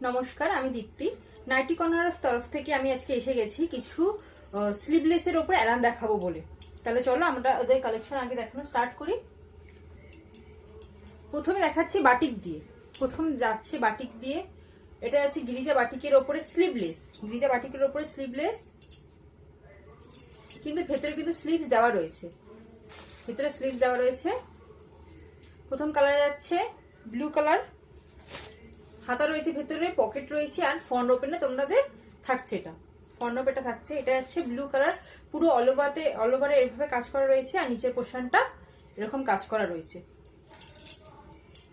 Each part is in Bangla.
নমস্কার, আমি দীপ্তি। নাইটি কর্নারের তরফ থেকে আমি আজকে এসে গেছি কিছু স্লিভলেসের ওপরে অ্যালান দেখাবো বলে। তাহলে চলো আমরা ওদের কালেকশন আগে দেখানো স্টার্ট করি। প্রথমে দেখাচ্ছি বাটিক দিয়ে। প্রথম যাচ্ছে বাটিক দিয়ে। এটা যাচ্ছে গিরিজা বাটিকের ওপরে স্লিভলেস। গিরিজা বাটিকের ওপরে স্লিভলেস, কিন্তু ভেতরে কিন্তু স্লিভস দেওয়া রয়েছে। ভেতরে স্লিভস দেওয়া রয়েছে। প্রথম কালারে যাচ্ছে ব্লু কালার। হাতা রয়েছে, ভেতরে পকেট রয়েছে, আর ফ্রন্ট ওপেনে তোমাদের থাকছে। এটা ফ্রন্ট ওপেনটা থাকছে। এটা হচ্ছে ব্লু কালার। পুরো অল ওভারে এভাবে কাজ করা রয়েছে, আর নিচের পোর্শনটা এরকম কাজ করা রয়েছে।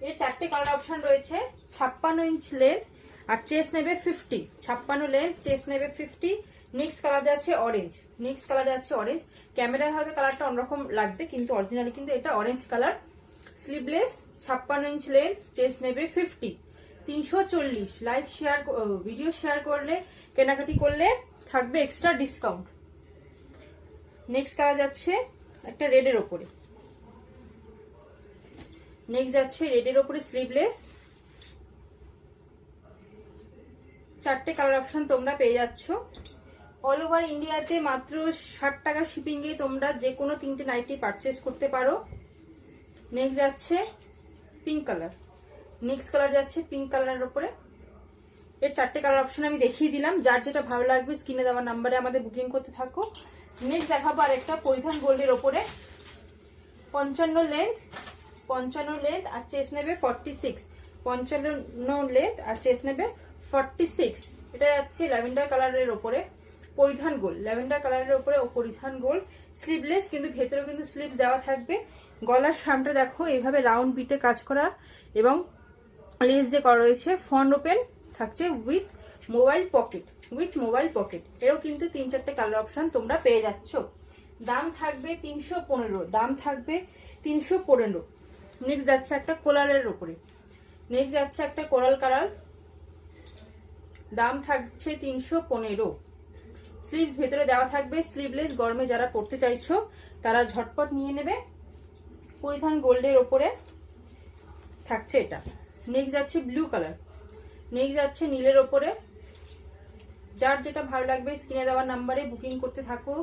এর চারটে কালার অপশন রয়েছে। 56 ইঞ্চ লেন্থ, আর চেস্ট নেবে 50। 56 লেন্থ, চেস্ট নেবে 50। নেক্সট কালার যাচ্ছে অরেঞ্জ। নেক্সট কালার যাচ্ছে অরেঞ্জ। ক্যামেরায় হয়তো কালারটা অন্যরকম লাগছে, কিন্তু অরিজিনালি কিন্তু এটা orange colour. Sleeveless, 56 inch length, chest নেবে 50। 340। লাইভ শেয়ার, ভিডিও শেয়ার করলে, কেনাকাটি করলে থাকবে এক্সট্রা ডিসকাউন্ট। নেক্সট কালার যাচ্ছে একটা রেডের ওপরে। নেক্সট যাচ্ছে রেডের ওপরে স্লিভলেস। চারটে কালার অপশন তোমরা পেয়ে যাচ্ছ। অল ওভার ইন্ডিয়াতে মাত্র 60 টাকা শিপিংয়ে তোমরা যে কোনো তিনটে নাইটি পারচেস করতে পারো। নেক্সট যাচ্ছে পিঙ্ক কালার। নেক্সট কালার যাচ্ছে পিঙ্ক কালারের ওপরে। এর চারটে কালার অপশন আমি দেখিয়ে দিলাম। যার যেটা ভালো লাগবে স্ক্রিনে দেওয়া নাম্বারে আমাদের বুকিং করতে থাকো। নেক্সট দেখাবো আরেকটা পরিধান গোল্ডের ওপরে। 55 লেন্থ, 55 লেন্থ, আর চেস্ট নেবে 46। 55 লেন্থ, আর চেস্ট নেবে 46। এটা যাচ্ছে ল্যাভেন্ডার কালারের ওপরে পরিধান গোল্ড। ল্যাভেন্ডার কালারের ওপরে পরিধান গোল্ড। স্লিভলেস, কিন্তু ভেতরেও কিন্তু স্লিভস দেওয়া থাকবে। গলার সামটা দেখো এইভাবে রাউন্ড বিটে কাজ করা, এবং লেস দিয়ে করা রয়েছে। ফ্রন্ট ওপেন থাকছে উইথ মোবাইল পকেট। এরও কিন্তু 3-4টে কালার অপশন তোমরা পেয়ে যাচ্ছ। দাম থাকবে 315। দাম থাকবে 315। নেক্সট যাচ্ছে একটা কোলারের উপরে। নেক্সট যাচ্ছে একটা কোরাল কালার। দাম থাকছে 315। স্লিভস ভেতরে দেওয়া থাকবে। স্লিভলেস, গরমে যারা পড়তে চাইছো তারা ঝটপট নিয়ে নেবে। পরিধান গোল্ডের ওপরে থাকছে এটা। নেক্সট যাচ্ছে ব্লু কালার। নেক্সট যাচ্ছে নীলের ওপরে। যার যেটা ভালো লাগবে স্ক্রিনে দেওয়া নাম্বারে বুকিং করতে থাকো।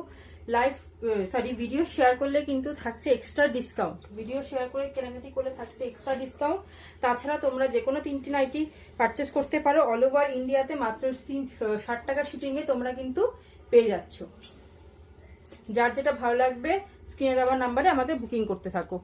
ভিডিও শেয়ার করলে কিন্তু থাকছে এক্সট্রা ডিসকাউন্ট। ভিডিও শেয়ার করে কেনাকাটি করলে থাকছে এক্সট্রা ডিসকাউন্ট। তাছাড়া তোমরা যে কোনো তিনটি নাইটি পারচেস করতে পারো। অল ওভার ইন্ডিয়াতে মাত্র 60 টাকা শিপিংয়ে তোমরা কিন্তু পেয়ে যাচ্ছ। যার যেটা ভালো লাগবে স্ক্রিনে দেওয়া নাম্বারে আমাদের বুকিং করতে থাকো।